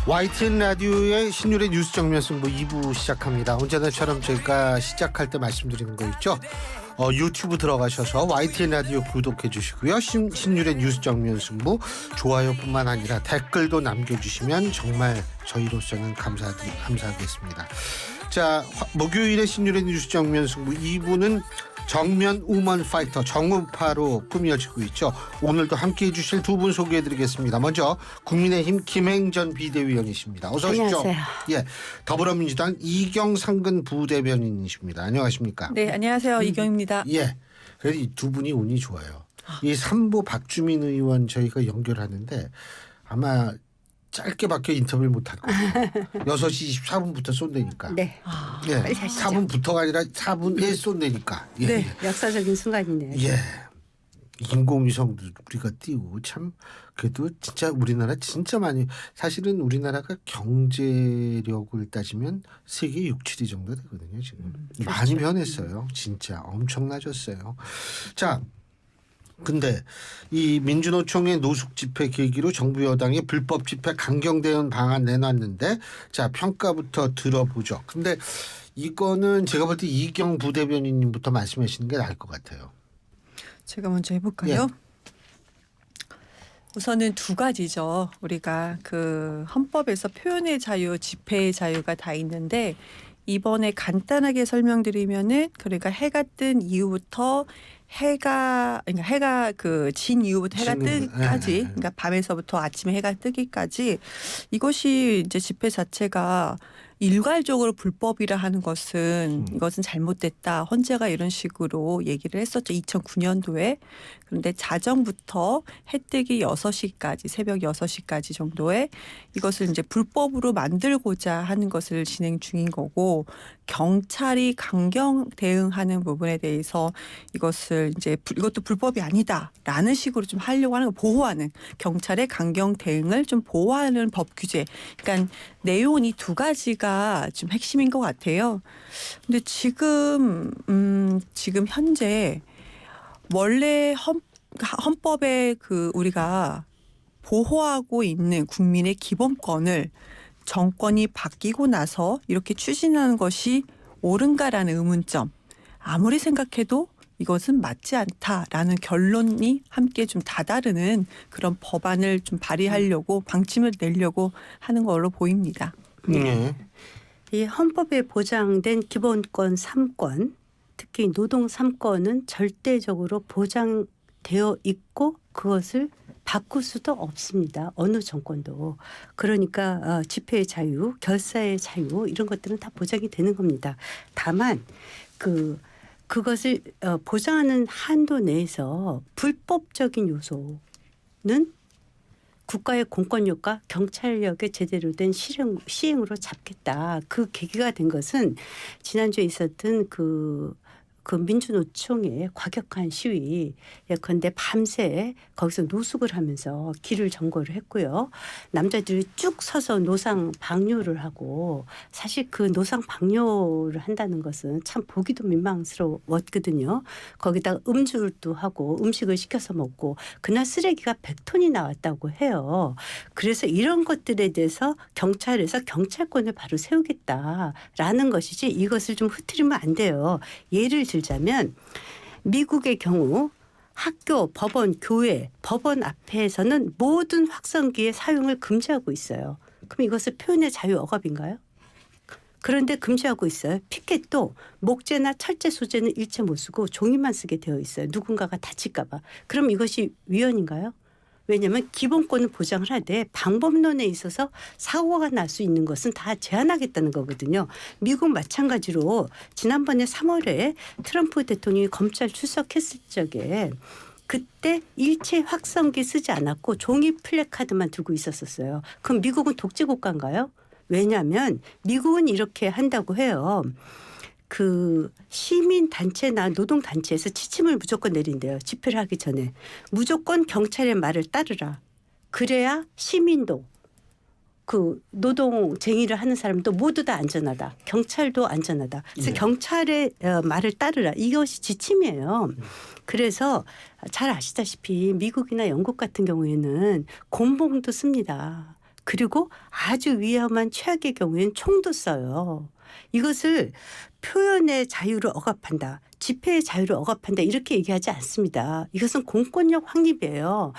YTN 라디오의 신율의 뉴스 정면 승부 2부 시작합니다. 언제나처럼 제가 시작할 때 말씀드리는 거 있죠. 유튜브 들어가셔서 YTN 라디오 구독해 주시고요. 신율의 뉴스 정면 승부 좋아요뿐만 아니라 댓글도 남겨주시면 정말 저희로서는 감사하겠습니다. 자, 목요일에 신율의 뉴스 정면 승부 2부는 정면 우먼 파이터 정우파로 꾸며지고 있죠. 오늘도 함께해 주실 두 분 소개해드리겠습니다. 먼저 국민의힘 김행전 비대위원이십니다. 어서 오십시오. 안녕하세요. 예, 더불어민주당 이경상근 부대변인이십니다. 안녕하십니까? 네, 안녕하세요. 이경입니다. 예, 그래서 이 두 분이 운이 좋아요. 이 3부 박주민 의원 저희가 연결하는데 아마 짧게밖에 인터뷰를 못할 거예요. 6시 24분부터 쏜다니까. 네. 예, 빨리 가시죠. 4분부터가 아니라 4분에 쏜다니까. 예, 네, 예. 역사적인 순간이네요. 예. 인공위성도 우리가 띄우고 참 그래도 진짜 우리나라 진짜 많이 사실은 우리나라가 경제력을 따지면 세계 6, 7위 정도 되거든요. 지금 많이 변했어요. 진짜 엄청나졌어요. 자, 근데 이 민주노총의 노숙 집회 계기로 정부 여당이 불법 집회 강경 대응 방안 내놨는데 자 평가부터 들어보죠. 근데 이거는 제가 볼 때 이경 부대변인님부터 말씀하시는 게 나을 것 같아요. 제가 먼저 해볼까요? 우선은 두 가지죠. 우리가 그 헌법에서 표현의 자유, 집회의 자유가 다 있는데 이번에 간단하게 설명드리면은 그러니까 해가 뜬 이후부터 해가 그 진 이후부터 해가 뜨기까지, 그러니까 밤에서부터 아침에 해가 뜨기까지 이것이 이제 집회 자체가 일괄적으로 불법이라 하는 것은 이것은 잘못됐다. 헌재가 이런 식으로 얘기를 했었죠. 2009년도에. 그런데 자정부터 해 뜨기 6시까지 새벽 6시까지 정도에 이것을 이제 불법으로 만들고자 하는 것을 진행 중인 거고 경찰이 강경 대응하는 부분에 대해서 이것을 이제 이것도 불법이 아니다라는 식으로 좀 하려고 하는 거 보호하는 경찰의 강경 대응을 좀 보호하는 법 규제. 그러니까 내용은 이 두 가지가 좀 핵심인 것 같아요. 근데 지금 현재 원래 헌법에 그 우리가 보호하고 있는 국민의 기본권을 정권이 바뀌고 나서 이렇게 추진하는 것이 옳은가라는 의문점. 아무리 생각해도 이것은 맞지 않다라는 결론이 함께 좀 다다르는 그런 법안을 좀 발의하려고 방침을 내려고 하는 걸로 보입니다. 네. 이 헌법에 보장된 기본권 3권, 특히 노동 3권은 절대적으로 보장되어 있고 그것을 바꿀 수도 없습니다. 어느 정권도. 그러니까 집회의 자유, 결사의 자유 이런 것들은 다 보장이 되는 겁니다. 다만 그것을 보장하는 한도 내에서 불법적인 요소는 국가의 공권력과 경찰력의 제대로 된 시행으로 잡겠다. 그 계기가 된 것은 지난주에 있었던 그 민주노총의 과격한 시위 예컨대 밤새 거기서 노숙을 하면서 길을 점거를 했고요. 남자들이 쭉 서서 노상 방뇨를 하고 사실 그 노상 방뇨를 한다는 것은 참 보기도 민망스러웠거든요. 거기다가 음주도 하고 음식을 시켜서 먹고 그날 쓰레기가 100톤이 나왔다고 해요. 그래서 이런 것들에 대해서 경찰에서 경찰권을 바로 세우겠다라는 것이지 이것을 좀 흐트리면 안 돼요. 예를 들자면 미국의 경우 학교, 법원, 교회, 법원 앞에서는 모든 확성기의 사용을 금지하고 있어요. 그럼 이것을 표현의 자유 억압인가요? 그런데 금지하고 있어요. 피켓도 목재나 철제 소재는 일체 못 쓰고 종이만 쓰게 되어 있어요. 누군가가 다칠까 봐. 그럼 이것이 위헌인가요? 왜냐하면 기본권을 보장을 하되 방법론에 있어서 사고가 날 수 있는 것은 다 제한하겠다는 거거든요. 미국 마찬가지로 지난번에 3월에 트럼프 대통령이 검찰 출석했을 적에 그때 일체 확성기 쓰지 않았고 종이 플래카드만 들고 있었어요. 그럼 미국은 독재국가인가요? 왜냐하면 미국은 이렇게 한다고 해요. 그 시민단체나 노동단체에서 지침을 무조건 내린대요. 집회를 하기 전에. 무조건 경찰의 말을 따르라. 그래야 시민도 그 노동쟁의를 하는 사람도 모두 다 안전하다. 경찰도 안전하다. 그래서 경찰의 말을 따르라. 이것이 지침이에요. 그래서 잘 아시다시피 미국이나 영국 같은 경우에는 곤봉도 씁니다. 그리고 아주 위험한 최악의 경우에는 총도 써요. 이것을 표현의 자유를 억압한다. 집회의 자유를 억압한다. 이렇게 얘기하지 않습니다. 이것은 공권력 확립이에요.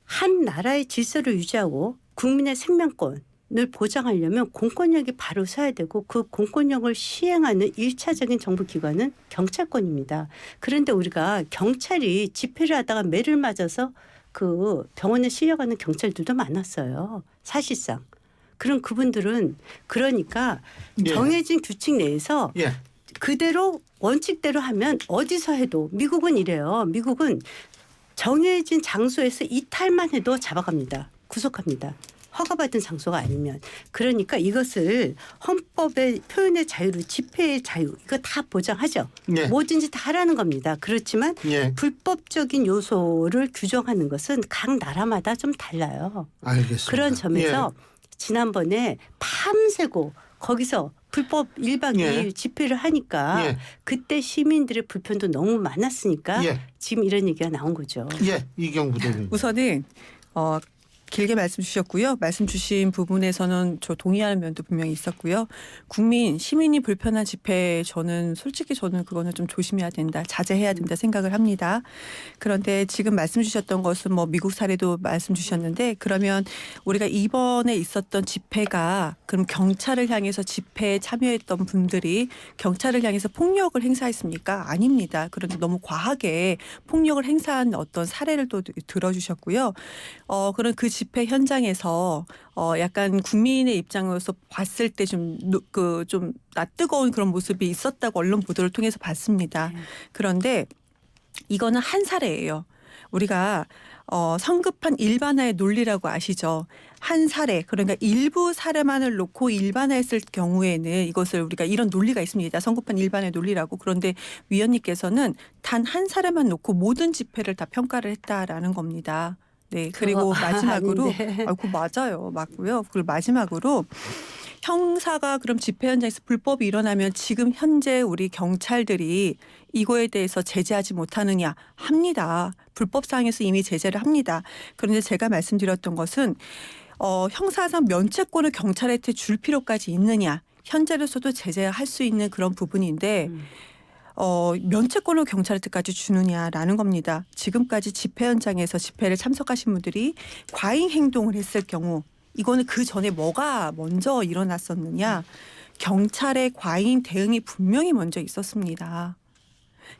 한 나라의 질서를 유지하고 국민의 생명권을 보장하려면 공권력이 바로 서야 되고 그 공권력을 시행하는 일차적인 정부기관은 경찰권입니다. 그런데 우리가 경찰이 집회를 하다가 매를 맞아서 그 병원에 실려가는 경찰들도 많았어요. 사실상. 그런 그분들은 그러니까 예. 정해진 규칙 내에서 예. 그대로 원칙대로 하면 어디서 해도 미국은 이래요. 미국은 정해진 장소에서 이탈만 해도 잡아갑니다. 구속합니다. 허가받은 장소가 아니면. 그러니까 이것을 헌법의 표현의 자유를 집회의 자유 이거 다 보장하죠. 예. 뭐든지 다 하라는 겁니다. 그렇지만 예. 불법적인 요소를 규정하는 것은 각 나라마다 좀 달라요. 알겠습니다. 그런 점에서 지난번에 밤새고 거기서 불법 1박 2일 예. 집회를 하니까 예. 그때 시민들의 불편도 너무 많았으니까 예. 지금 이런 얘기가 나온 거죠. 예. 이경 부대님. 우선은 길게 말씀 주셨고요. 말씀 주신 부분에서는 저 동의하는 면도 분명히 있었고요. 시민이 불편한 집회 저는 그거는 좀 조심해야 된다. 자제해야 된다 생각을 합니다. 그런데 지금 말씀 주셨던 것은 뭐 미국 사례도 말씀 주셨는데 그러면 우리가 이번에 있었던 집회가 그럼 경찰을 향해서 집회에 참여했던 분들이 경찰을 향해서 폭력을 행사했습니까? 아닙니다. 그런데 너무 과하게 폭력을 행사한 어떤 사례를 또 들어주셨고요. 그런 그 집회 현장에서 약간 국민의 입장으로서 봤을 때 좀 낯뜨거운 그런 모습이 있었다고 언론 보도를 통해서 봤습니다. 그런데 이거는 한 사례예요. 우리가 성급한 일반화의 논리라고 아시죠? 한 사례 그러니까 일부 사례만을 놓고 일반화했을 경우에는 이것을 우리가 이런 논리가 있습니다. 성급한 일반화의 논리라고. 그런데 위원님께서는 단 한 사례만 놓고 모든 집회를 다 평가를 했다라는 겁니다. 네. 그리고 마지막으로 그거 맞아요. 맞고요. 그리고 마지막으로 형사가 그럼 집회 현장에서 불법이 일어나면 지금 현재 우리 경찰들이 이거에 대해서 제재하지 못하느냐 합니다. 불법 사항에서 이미 제재를 합니다. 그런데 제가 말씀드렸던 것은 형사상 면책권을 경찰한테 줄 필요까지 있느냐. 현재로서도 제재할 수 있는 그런 부분인데 면책권을 경찰한테까지 주느냐라는 겁니다. 지금까지 집회 현장에서 집회를 참석하신 분들이 과잉 행동을 했을 경우 이거는 그 전에 뭐가 먼저 일어났었느냐. 경찰의 과잉 대응이 분명히 먼저 있었습니다.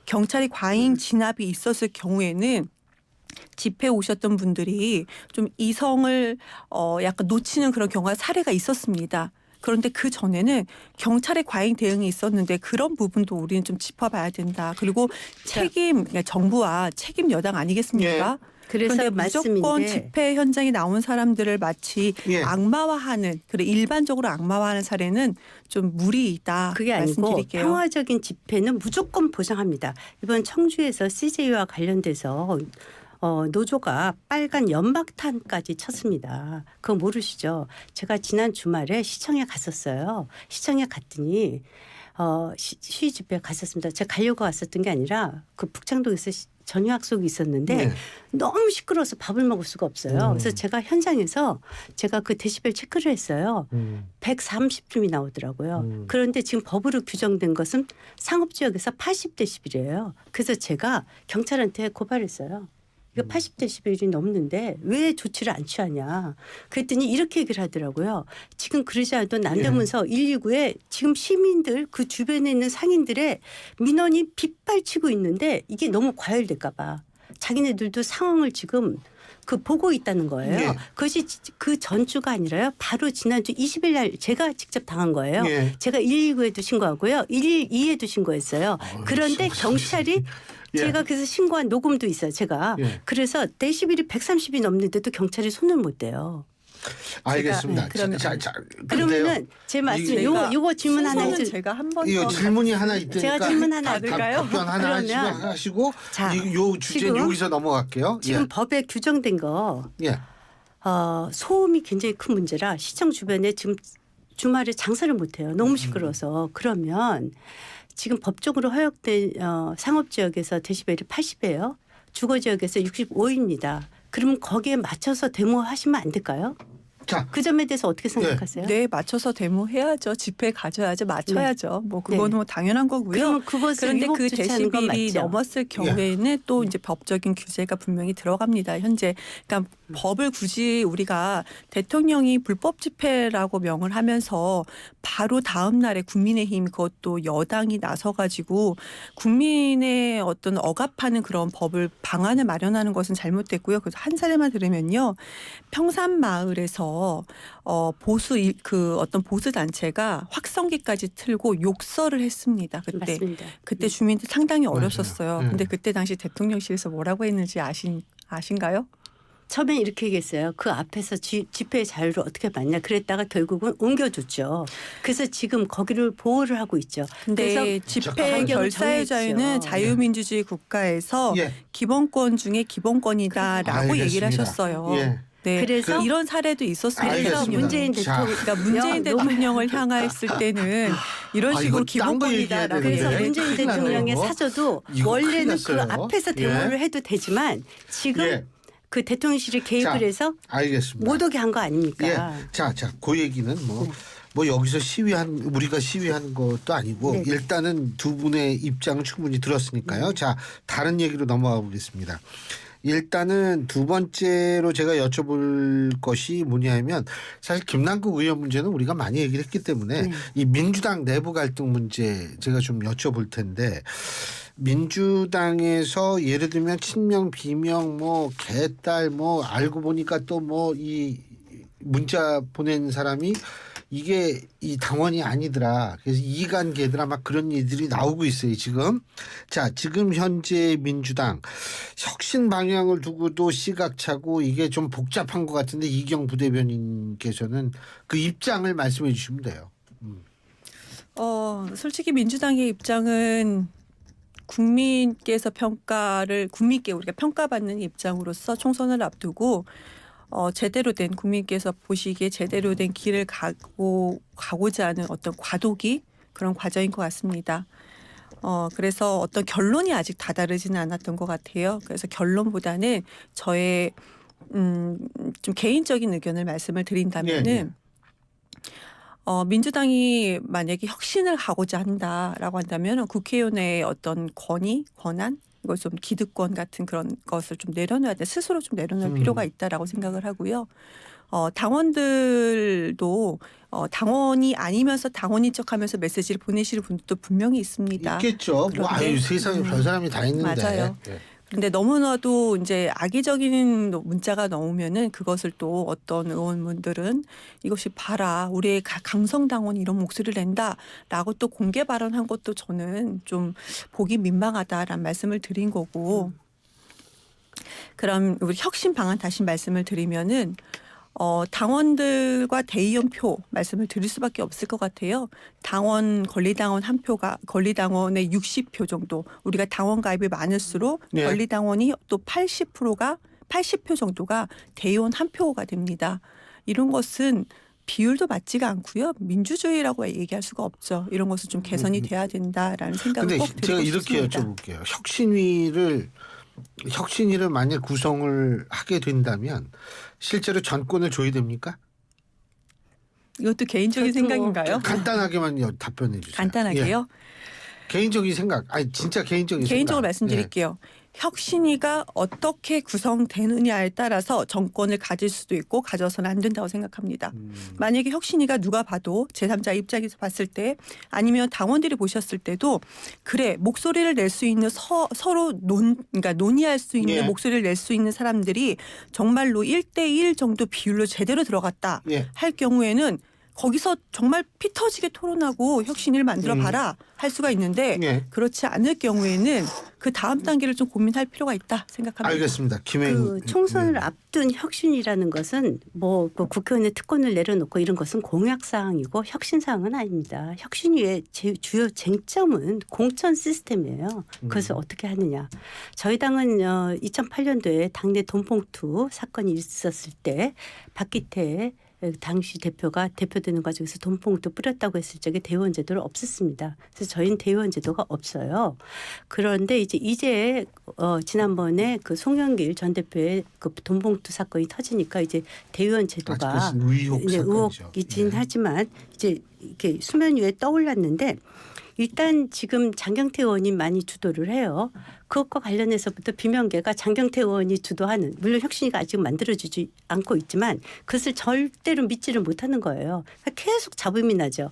경찰이 과잉 진압이 있었을 경우에는 집회에 오셨던 분들이 좀 이성을 약간 놓치는 그런 경우가 사례가 있었습니다. 그런데 그 전에는 경찰의 과잉 대응이 있었는데 그런 부분도 우리는 좀 짚어봐야 된다. 그리고 그러니까 정부와 책임 여당 아니겠습니까? 그래서 그런데 무조건 말씀인데 집회 현장에 나온 사람들을 마치 악마화하는 일반적으로 악마화하는 사례는 좀 무리이다. 그게 아니고 말씀드릴게요. 평화적인 집회는 무조건 보장합니다. 이번 청주에서 CJ와 관련돼서 노조가 빨간 연막탄까지 쳤습니다. 그거 모르시죠? 제가 지난 주말에 시청에 갔었어요. 시청에 갔더니 시위 집회에 갔었습니다. 제가 가려고 갔었던 게 아니라 그 북창동에서 전혀 약속이 있었는데 너무 시끄러워서 밥을 먹을 수가 없어요. 그래서 제가 현장에서 제가 그 데시벨 체크를 했어요. 130쯤이 나오더라고요. 그런데 지금 법으로 규정된 것은 상업지역에서 80데시벨이에요. 그래서 제가 경찰한테 고발했어요. 이거 80데시벨이 넘는데 왜 조치를 안 취하냐. 그랬더니 이렇게 얘기를 하더라고요. 지금 그러지 않아도 남대문서 129에 지금 시민들 그 주변에 있는 상인들의 민원이 빗발치고 있는데 이게 너무 과열될까 봐. 자기네들도 상황을 지금 보고 있다는 거예요. 그것이 그 전주가 아니라요. 바로 지난주 20일 날 제가 직접 당한 거예요. 제가 119에도 신고하고요. 112에도 신고했어요. 그런데 경찰이 제가 그래서 신고한 녹음도 있어요. 제가. 그래서 데시벨이 130이 넘는데도 경찰이 손을 못 대요. 알겠습니다. 그러면은 제 말씀 요거 질문 하나 해주 제가 한 번 이거 질문이 하나 있으니까 제가 질문 하나 받을까요? 답변 하나 하시고 요 주제 여기서 넘어갈게요. 지금 법에 규정된 거 소음이 굉장히 큰 문제라 시청 주변에 지금 주말에 장사를 못 해요. 너무 시끄러워서. 그러면 지금 법적으로 허용된 상업지역에서 데시벨이 80이에요. 주거지역에서 65입니다. 그러면 거기에 맞춰서 데모하시면 안 될까요? 자, 그 점에 대해서 어떻게 생각하세요? 네, 맞춰서 데모해야죠. 집회 가져야죠. 맞춰야죠. 뭐 그거는 뭐 당연한 거고요. 그러면 그것을 그런데 그 위법 조치하는 건 데시벨이 맞죠? 넘었을 경우에는 또 이제 법적인 규제가 분명히 들어갑니다. 현재 그러니까 법을 굳이 우리가 대통령이 불법 집회라고 명을 하면서 바로 다음 날에 국민의힘 그것도 여당이 나서 가지고 국민의 어떤 억압하는 그런 법을 방안을 마련하는 것은 잘못됐고요. 그래서 한 사례만 들으면요. 평산마을에서 그 어떤 보수 단체가 확성기까지 틀고 욕설을 했습니다. 맞습니다. 그때 주민들 상당히 맞아요. 어렸었어요. 근데 그때 당시 대통령실에서 뭐라고 했는지 아신가요? 처음에 이렇게 얘기했어요. 그 앞에서 집회의 자유를 어떻게 받냐. 그랬다가 결국은 옮겨줬죠. 그래서 지금 거기를 보호를 하고 있죠. 근데 그래서 집회 환경을 결사의 자유는 정했죠. 자유민주주의 국가에서 예. 기본권 중에 기본권이다라고 얘기를 알겠습니다. 하셨어요. 예. 네, 그래서 이런 사례도 있었습니다. 알겠습니다. 그래서 문재인 자. 대통령 그러니까 문재인 대통령을 향했을 때는 이런 아, 식으로 이거 딴거 얘기해야 기본권이다라고 되는데. 그래서 네, 문재인 큰일 나네요, 대통령의 이거. 사저도 이거 큰일 원래는 그 났어요. 앞에서 데모를 예. 해도 되지만 지금 예. 그 대통령실이 개입을 자, 해서 알겠습니다. 못 오게 한 거 아닙니까? 예. 자, 그 얘기는 뭐 여기서 우리가 시위하는 것도 아니고 네. 일단은 두 분의 입장을 충분히 들었으니까요. 자, 다른 얘기로 넘어가 보겠습니다. 일단은 두 번째로 제가 여쭤볼 것이 뭐냐면 사실 김남국 의원 문제는 우리가 많이 얘기를 했기 때문에 네. 이 민주당 내부 갈등 문제 제가 좀 여쭤볼 텐데 민주당에서 예를 들면 친명 비명 뭐 개딸 뭐 알고 보니까 또 뭐 이 문자 보낸 사람이 이게 이 당원이 아니더라. 그래서 이간개더라 막 그런 일들이 나오고 있어요 지금. 자, 지금 현재 민주당 혁신 방향을 두고도 시각차고 이게 좀 복잡한 것 같은데 이경 부대변인께서는 그 입장을 말씀해 주시면 돼요. 솔직히 민주당의 입장은 국민께 우리가 평가받는 입장으로서 총선을 앞두고 제대로 된 국민께서 보시기에 제대로 된 길을 가고자 하는 어떤 과도기 그런 과정인 것 같습니다. 그래서 어떤 결론이 아직 다다르지는 않았던 것 같아요. 그래서 결론보다는 저의 좀 개인적인 의견을 말씀을 드린다면은 예, 예. 민주당이 만약에 혁신을 가고자 한다라고 한다면 국회의원의 어떤 권한 이걸 좀 기득권 같은 그런 것을 좀 스스로 좀 내려놓을 필요가 있다라고 생각을 하고요. 당원들도 당원이 아니면서 당원인 척하면서 메시지를 보내시는 분들도 분명히 있습니다. 있겠죠. 뭐 아유 세상에 별 사람이 다 있는데. 맞아요. 예. 그런데 너무나도 이제 악의적인 문자가 나오면은 그것을 또 어떤 의원분들은 이것이 봐라 우리의 강성 당원이 이런 목소리를 낸다라고 또 공개 발언한 것도 저는 좀 보기 민망하다라는 말씀을 드린 거고 그럼 우리 혁신 방안 다시 말씀을 드리면은 당원들과 대의원표 말씀을 드릴 수밖에 없을 것 같아요. 권리당원 한 표가 권리당원의 60표 정도 우리가 당원 가입이 많을수록 네. 권리당원이 또 80표 정도가 대의원 한 표가 됩니다. 이런 것은 비율도 맞지가 않고요. 민주주의라고 얘기할 수가 없죠. 이런 것은 좀 개선이 돼야 된다라는 생각을 근데 꼭 제가 드리고 이렇게 싶습니다. 여쭤볼게요. 혁신위를 만약 구성을 하게 된다면 실제로 전권을 줘야 됩니까? 이것도 개인적인 저도 생각인가요? 간단하게만 답변해 주세요. 간단하게요. 예. 개인적인 생각. 아니 진짜 개인적인 개인적으로 생각. 말씀드릴게요. 혁신위가 어떻게 구성되느냐에 따라서 정권을 가질 수도 있고 가져서는 안 된다고 생각합니다. 만약에 혁신위가 누가 봐도 제3자 입장에서 봤을 때 아니면 당원들이 보셨을 때도 그래 목소리를 낼 수 있는 서로 그러니까 논의할 수 있는 예. 목소리를 낼 수 있는 사람들이 정말로 1대1 정도 비율로 제대로 들어갔다 예. 할 경우에는 거기서 정말 피 터지게 토론하고 혁신을 만들어 봐라 할 수가 있는데 예. 그렇지 않을 경우에는 그 다음 단계를 좀 고민할 필요가 있다 생각합니다. 알겠습니다. 그 총선을 앞둔 혁신이라는 것은 그 국회의원의 특권을 내려놓고 이런 것은 공약 사항이고 혁신 사항은 아닙니다. 혁신위의 주요 쟁점은 공천 시스템이에요. 그것을 어떻게 하느냐. 저희 당은 2008년도에 당내 돈봉투 사건이 있었을 때 박기태 당시 대표가 대표되는 과정에서 돈봉투 뿌렸다고 했을 적에 대의원 제도를 없앴습니다. 그래서 저희는 대의원 제도가 없어요. 그런데 이제 지난번에 그 송영길 전 대표의 그 돈봉투 사건이 터지니까 이제 대의원 제도가 아직까지는 의혹 사건이죠. 의혹이긴 하지만 이제 이렇게 수면 위에 떠올랐는데 일단 지금 장경태 의원이 많이 주도를 해요. 그것과 관련해서부터 비명계가 장경태 의원이 주도하는 물론 혁신위가 아직 만들어지지 않고 있지만 그것을 절대로 믿지를 못하는 거예요. 그러니까 계속 잡음이 나죠.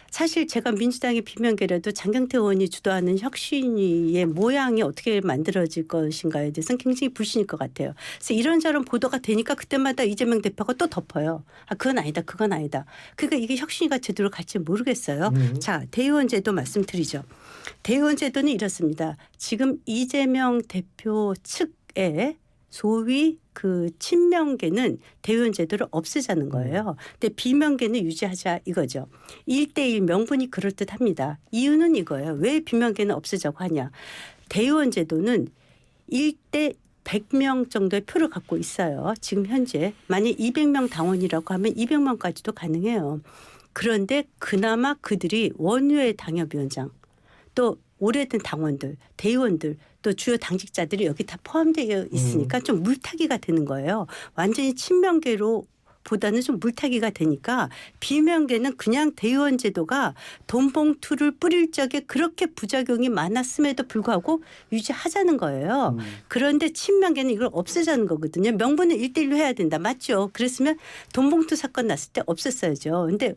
사실 제가 민주당의 비명계라도 장경태 의원이 주도하는 혁신위의 모양이 어떻게 만들어질 것인가에 대해서는 굉장히 불신일 것 같아요. 그래서 이런저런 보도가 되니까 그때마다 이재명 대표가 또 덮어요. 아 그건 아니다. 그건 아니다. 그러니까 이게 혁신위가 제대로 갈지 모르겠어요. 자 대의원 제도 말씀드리죠. 대의원 제도는 이렇습니다. 지금 이재명 대표 측의 소위 그 친명계는 대의원 제도를 없애자는 거예요. 근데 비명계는 유지하자 이거죠. 1대1 명분이 그럴듯합니다. 이유는 이거예요. 왜 비명계는 없애자고 하냐. 대의원 제도는 1대 100명 정도의 표를 갖고 있어요. 지금 현재 만약 200명 당원이라고 하면 200명까지도 가능해요. 그런데 그나마 그들이 원외 당협위원장 또 오래된 당원들, 대의원들 또 주요 당직자들이 여기 다 포함되어 있으니까 좀 물타기가 되는 거예요. 완전히 친명계로 보다는 좀 물타기가 되니까 비명계는 그냥 대의원 제도가 돈봉투를 뿌릴 적에 그렇게 부작용이 많았음에도 불구하고 유지하자는 거예요. 그런데 친명계는 이걸 없애자는 거거든요. 명분은 1대1로 해야 된다. 맞죠? 그랬으면 돈봉투 사건 났을 때 없앴어야죠. 근데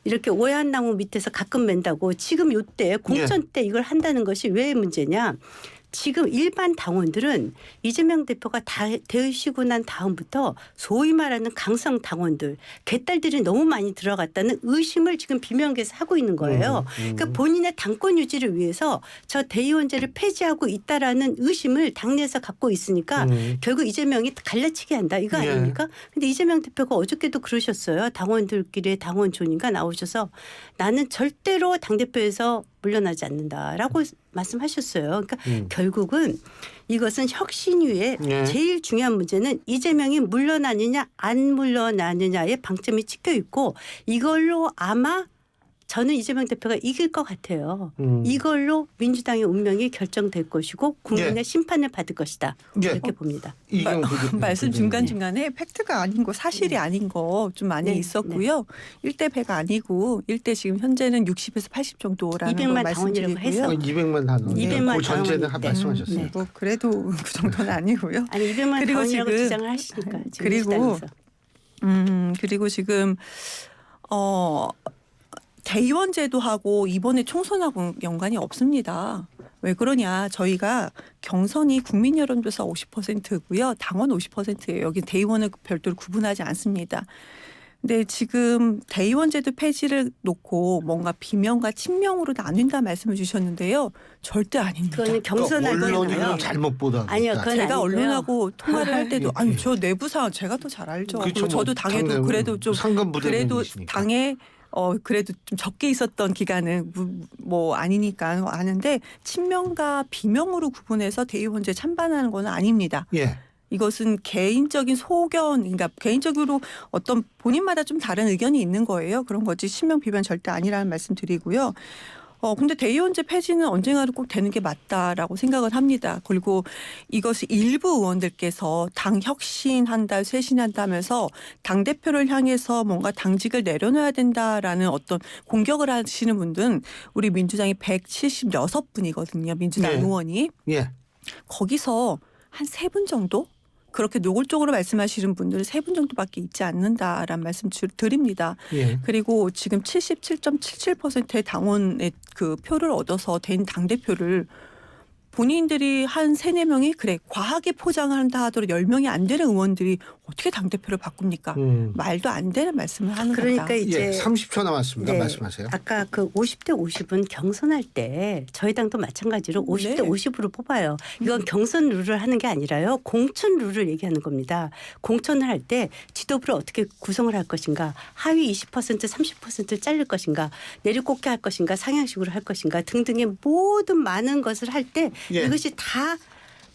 이렇게 오해한 나무 밑에서 가끔 맨다고 지금 요때 공천 때 이걸 한다는 것이 왜 문제냐. 지금 일반 당원들은 이재명 대표가 되시고 난 다음부터 소위 말하는 강성 당원들 개딸들이 너무 많이 들어갔다는 의심을 지금 비명계에서 하고 있는 거예요. 그러니까 본인의 당권 유지를 위해서 저 대의원제를 폐지하고 있다라는 의심을 당내에서 갖고 있으니까 결국 이재명이 갈라치기 한다 이거 아닙니까? 근데 이재명 대표가 어저께도 그러셨어요. 당원들끼리의 당원존인가 나오셔서 나는 절대로 당대표에서 물러나지 않는다라고 말씀하셨어요. 그러니까 결국은 이것은 혁신위의 제일 중요한 문제는 이재명이 물러나느냐 안 물러나느냐의 방점이 찍혀 있고 이걸로 아마 저는 이재명 대표가 이길 것 같아요. 이걸로 민주당의 운명이 결정될 것이고 국민의 심판을 받을 것이다. 이렇게 봅니다. 말씀 중간중간에 팩트가 아닌 거 사실이 아닌 거 좀 많이 있었고요. 1대 100 아니고 1대 지금 현재는 60에서 80 정도라는 걸 200만 당원이라고 해서 200만 당원. 200만 그 전제는 당원이 말씀하셨어요. 뭐 그래도 그 정도는 아니고요. 아니 200만 그리고 당원이라고 지금 주장을 하시니까 지금 그리고 민주당에서. 그리고 지금 대의원 제도하고 이번에 총선하고 연관이 없습니다. 왜 그러냐. 저희가 경선이 국민 여론조사 50%고요. 당원 50%예요. 여기 대의원을 별도로 구분하지 않습니다. 근데 지금 대의원 제도 폐지를 놓고 뭔가 비명과 친명으로 나뉜다 말씀을 주셨는데요. 절대 아닙니다. 그거는 경선하고 언론이 나요. 그럼 잘못 보다. 아니요, 그건 제가 아니고요. 언론하고 통화를 할 때도 예, 아니 예. 저 내부 상황 제가 더 잘 알죠. 그렇죠. 그리고 저도 당에도 그래도 좀 상근 그래도 부대변인이시니까. 당에 그래도 좀 적게 있었던 기간은 뭐 아니니까 아는데 친명과 비명으로 구분해서 대의원제 찬반하는 건 아닙니다. 예. 이것은 개인적인 소견, 그러니까 개인적으로 어떤 본인마다 좀 다른 의견이 있는 거예요. 그런 거지 친명 비명 절대 아니라는 말씀 드리고요. 근데 대의원제 폐지는 언젠가는 꼭 되는 게 맞다라고 생각을 합니다. 그리고 이것이 일부 의원들께서 당 혁신한다, 쇄신한다면서 당대표를 향해서 뭔가 당직을 내려놔야 된다라는 어떤 공격을 하시는 분들은 우리 민주당이 176분이거든요. 민주당 네. 의원이. 예. 거기서 한 3분 정도? 그렇게 노골적으로 말씀하시는 분들은 3분 정도밖에 있지 않는다라는 말씀 드립니다. 예. 그리고 지금 77.77%의 당원의 그 표를 얻어서 된 당대표를 본인들이 한 3-4명이 그래 과하게 포장한다 하더라도 10명이 안 되는 의원들이 어떻게 당대표를 바꿉니까? 말도 안 되는 말씀을 하는 그러니까 거다. 이제 예. 30초 남았습니다. 네. 말씀하세요. 아까 그 50대 50은 경선할 때 저희 당도 마찬가지로 50대 네. 50으로 뽑아요. 이건 경선 룰을 하는 게 아니라요. 공천 룰을 얘기하는 겁니다. 공천을 할 때 지도부를 어떻게 구성을 할 것인가. 하위 20% 30% 잘릴 것인가. 내리꽂기 할 것인가. 상향식으로 할 것인가 등등의 모든 많은 것을 할 때 예. 이것이 다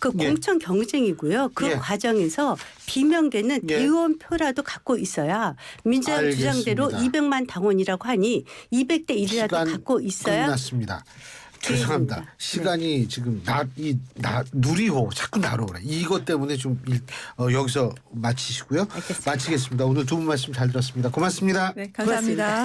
그 예. 공천 경쟁이고요. 그 예. 과정에서 비명되는 예. 대의원표라도 갖고 있어야 민주당 알겠습니다. 주장대로 200만 당원이라고 하니 200대 1이라도 시간 갖고 있어야 끝났습니다. 죄송합니다. 기회입니다. 시간이 지금 누리호 자꾸 나로 그래. 이것 때문에 좀 여기서 마치시고요. 알겠습니다. 마치겠습니다. 오늘 두 분 말씀 잘 들었습니다. 고맙습니다. 네, 감사합니다.